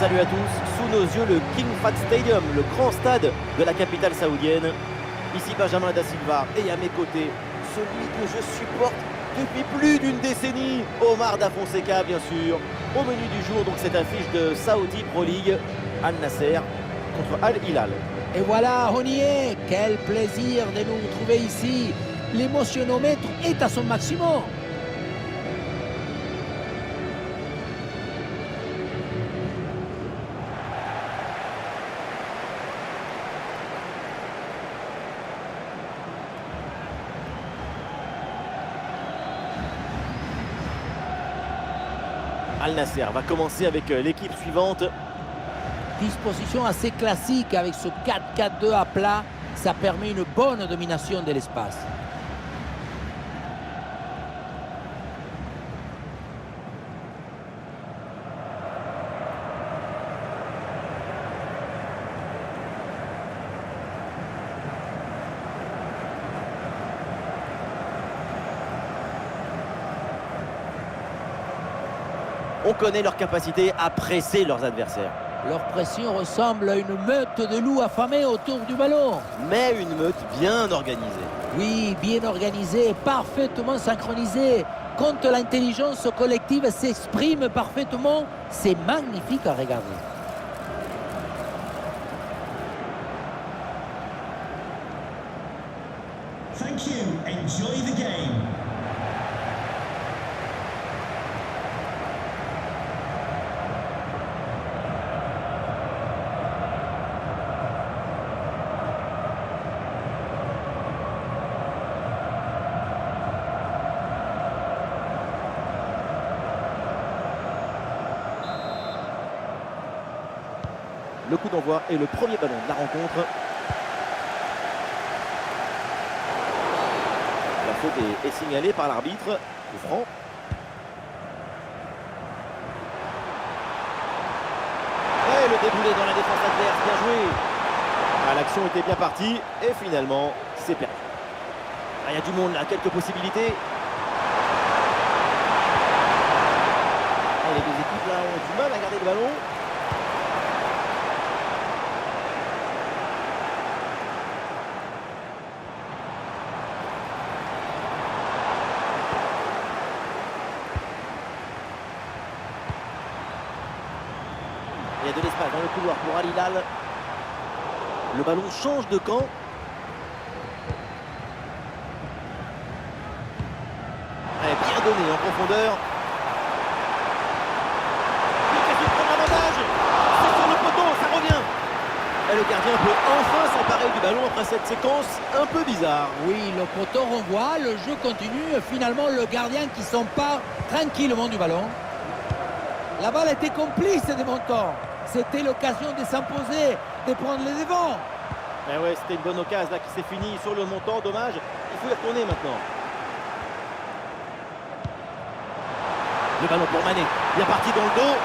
Salut à tous, sous nos yeux le King Fahd Stadium, le grand stade de la capitale saoudienne. Ici Benjamin Da Silva et à mes côtés, celui que je supporte depuis plus d'une décennie, Omar Da Fonseca bien sûr. Au menu du jour, donc cette affiche de Saudi Pro League, Al Nasser contre Al Hilal. Et voilà, on y est. Quel plaisir de nous retrouver ici. L'émotionnomètre est à son maximum. Al Nasser va commencer avec l'équipe suivante. Disposition assez classique avec ce 4-4-2 à plat. Ça permet une bonne domination de l'espace. On connaît leur capacité à presser leurs adversaires. Leur pression ressemble à une meute de loups affamés autour du ballon. Mais une meute bien organisée. Oui, bien organisée, parfaitement synchronisée. Quand l'intelligence collective s'exprime parfaitement, c'est magnifique à regarder. Thank you. Enjoy the game. Le coup d'envoi est le premier ballon de la rencontre. La faute est signalée par l'arbitre. Coup franc. Et le déboulé dans la défense adverse, bien joué. Ah, l'action était bien partie et finalement c'est perdu. Ah, il y a du monde là, quelques possibilités. Ah, les deux équipes là ont du mal à garder le ballon. Il y a de l'espace dans le couloir pour Al Hilal. Le ballon change de camp. Elle est bien donnée en profondeur. L'occasion de prendre l'avantage. C'est sur le poteau, ça revient. Et le gardien peut enfin s'emparer du ballon après cette séquence un peu bizarre. Oui, le poteau renvoie, le jeu continue. Et finalement, le gardien qui s'empare tranquillement du ballon. La balle était complice des montants. C'était l'occasion de s'imposer, de prendre les devants. Mais ouais, c'était une bonne occasion là qui s'est finie sur le montant. Dommage, il faut y retourner maintenant. Le ballon pour Mané, bien parti dans le dos.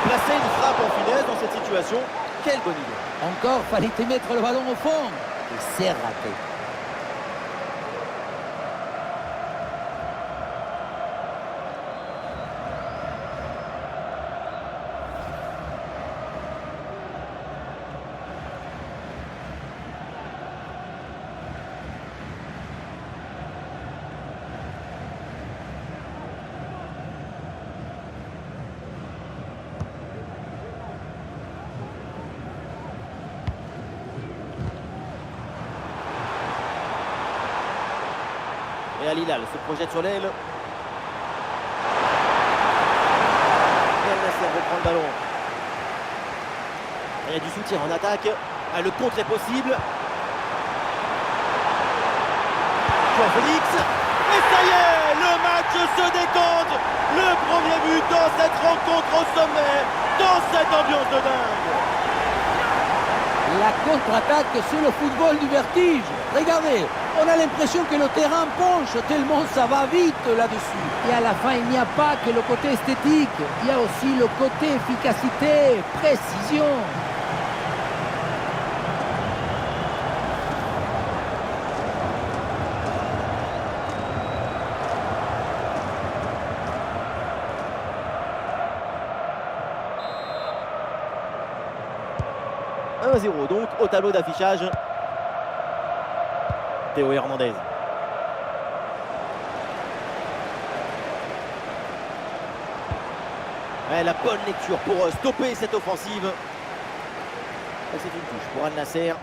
Placer une frappe en finesse dans cette situation, quelle bonne idée. Encore, fallait mettre le ballon au fond. Et c'est raté. Et Al Hilal se projette sur l'aile. Et Al Nasser reprend le ballon. Il y a du soutien en attaque. Ah, le contre est possible. João Félix. Et ça y est, le match se décompte. Le premier but dans cette rencontre au sommet, dans cette ambiance de dingue. La contre-attaque, c'est le football du vertige. Regardez, on a l'impression que le terrain penche tellement ça va vite là-dessus. Et à la fin, il n'y a pas que le côté esthétique, il y a aussi le côté efficacité, précision. 1-0 donc au tableau d'affichage. Théo Hernandez. Ouais, la bonne lecture pour stopper cette offensive. C'est une touche pour Al Nasser.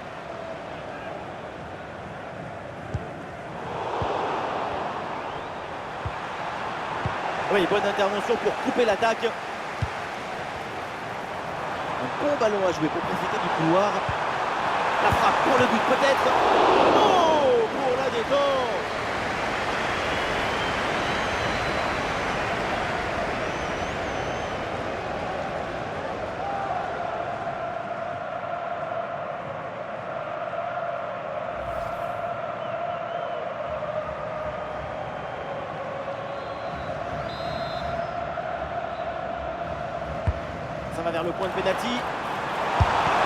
Oui, bonne intervention pour couper l'attaque. Un bon ballon à jouer pour profiter du couloir. La frappe pour le but peut-être. Oh, pour la détente. Ça va vers le point de pénalty.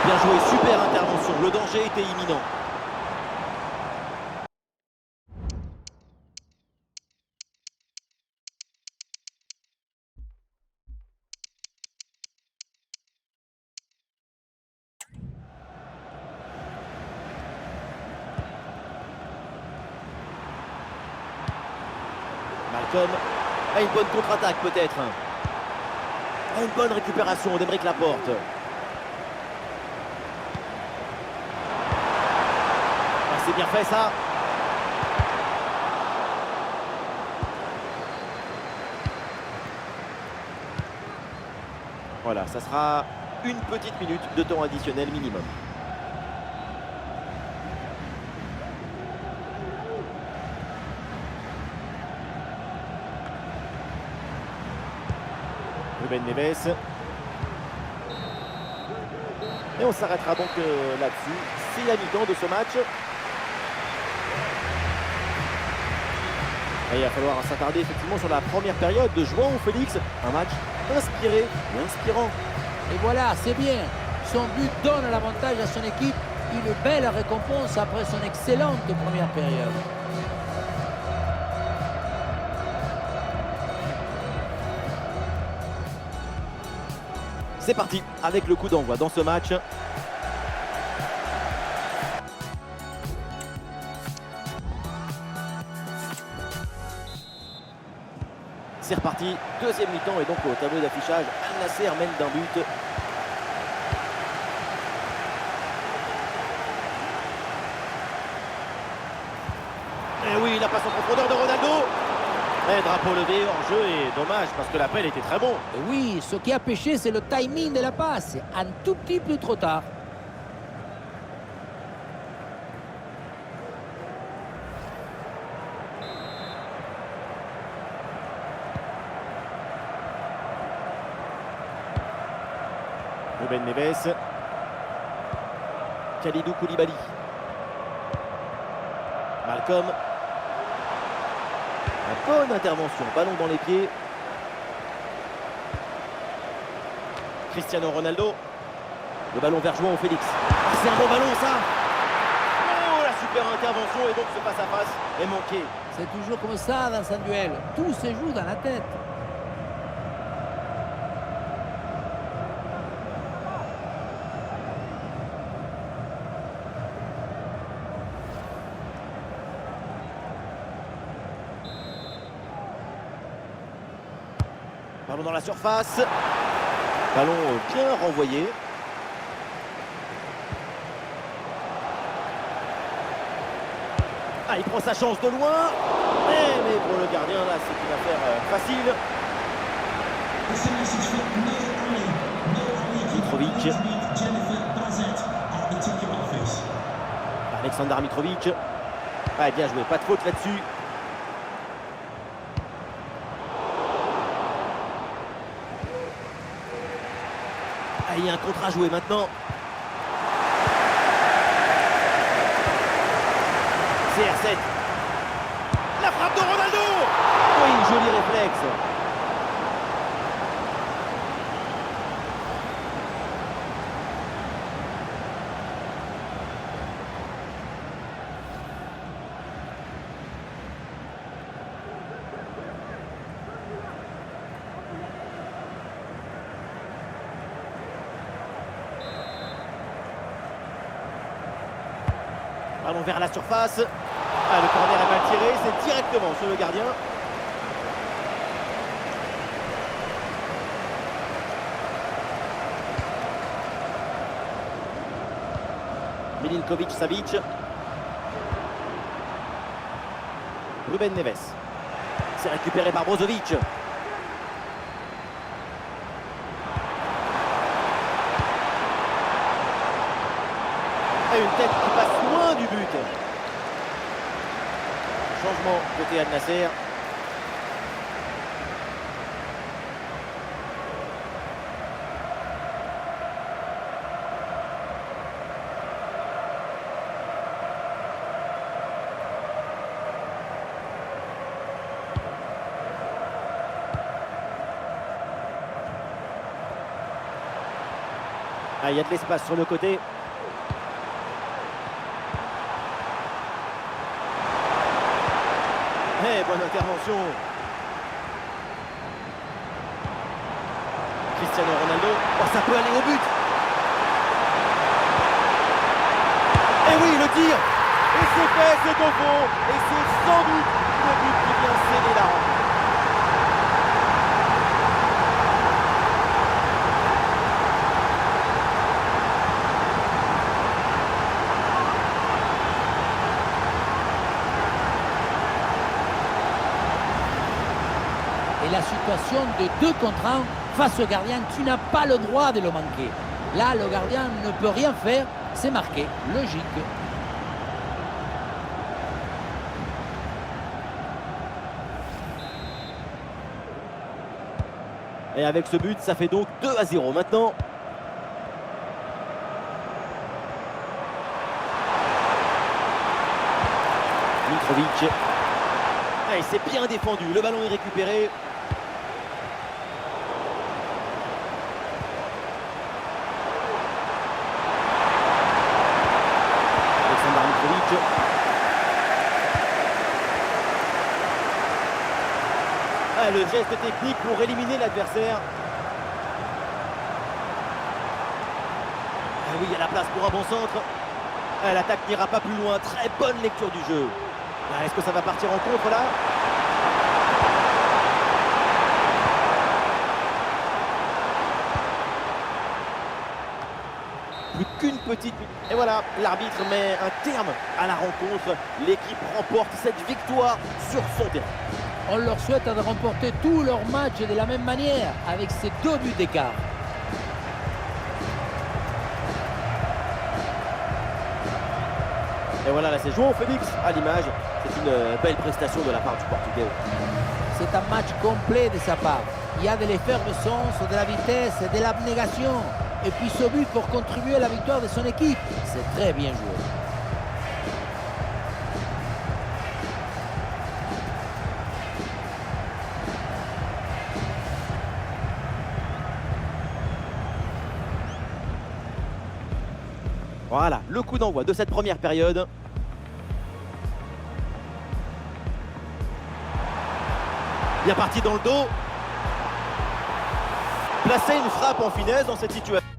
Bien joué, super intervention. Le danger était imminent. Malcolm. Ah, une bonne contre-attaque peut-être. Une bonne récupération d'Aymeric Laporte. Ah, c'est bien fait ça. Voilà, ça sera une petite minute de temps additionnel minimum. Ruben Neves. Et on s'arrêtera donc là-dessus. C'est la mi-temps de ce match. Et il va falloir s'attarder effectivement sur la première période de João Félix. Un match inspiré et inspirant. Et voilà, c'est bien. Son but donne l'avantage à son équipe. Une belle récompense après son excellente première période. C'est parti avec le coup d'envoi dans ce match. C'est reparti, deuxième mi-temps et donc au tableau d'affichage, Al Nasser mène d'un but. Et oui, la passe en profondeur de Ronaldo. Et drapeau levé en jeu et dommage parce que l'appel était très bon. Et oui, ce qui a pêché, c'est le timing de la passe. Un tout petit peu trop tard. Ruben Neves. Kalidou Koulibaly. Malcolm. Bonne intervention, ballon dans les pieds. Cristiano Ronaldo. Le ballon vers João Félix. Ah, c'est un bon ballon ça. Oh, la super intervention et donc ce face à face est manqué. C'est toujours comme ça dans un duel. Tout se joue dans la tête. Ballon dans la surface. Ballon bien renvoyé. Ah, il prend sa chance de loin. Mais pour le gardien, là, c'est une affaire facile. Mitrovic. Alexander Mitrovic. Ah, bien joué, pas de faute là-dessus. Ah, il y a un contre à jouer maintenant. CR7. La frappe de Ronaldo. Oui, joli réflexe. Allons vers la surface. Ah, le corner est mal tiré, c'est directement sur le gardien. Milinkovic-Savic. Ruben Neves. C'est récupéré par Brozovic. Et une tête qui passe loin du but. Changement côté Al Nasser. Ah, il y a de l'espace sur le côté. Eh, bonne intervention. Cristiano Ronaldo. Oh, ça peut aller au but. Et oui, le tir. Et c'est fait, c'est au fond. Et c'est sans doute le but qui vient sceller la rencontre. Et la situation de 2 contre 1 face au gardien, tu n'as pas le droit de le manquer. Là, le gardien ne peut rien faire, c'est marqué, logique. Et avec ce but, ça fait donc 2-0 maintenant. Mitrovic. Ah, et c'est bien défendu, le ballon est récupéré. Aleksandar Mitrovic. Ah, le geste technique pour éliminer l'adversaire. Ah oui, il y a la place pour un bon centre. Ah, l'attaque n'ira pas plus loin, très bonne lecture du jeu. Ah, est-ce que ça va partir en contre là? Plus qu'une petite... Et voilà, l'arbitre met un terme à la rencontre. L'équipe remporte cette victoire sur son terrain. On leur souhaite de remporter tous leurs matchs de la même manière, avec ces 2 buts d'écart. Et voilà, là c'est João Félix à l'image. C'est une belle prestation de la part du Portugais. C'est un match complet de sa part. Il y a de l'effervescence, de la vitesse, de l'abnégation. Et puis ce but pour contribuer à la victoire de son équipe. C'est très bien joué. Voilà, le coup d'envoi de cette première période. Bien parti dans le dos. Placer une frappe en finesse dans cette situation.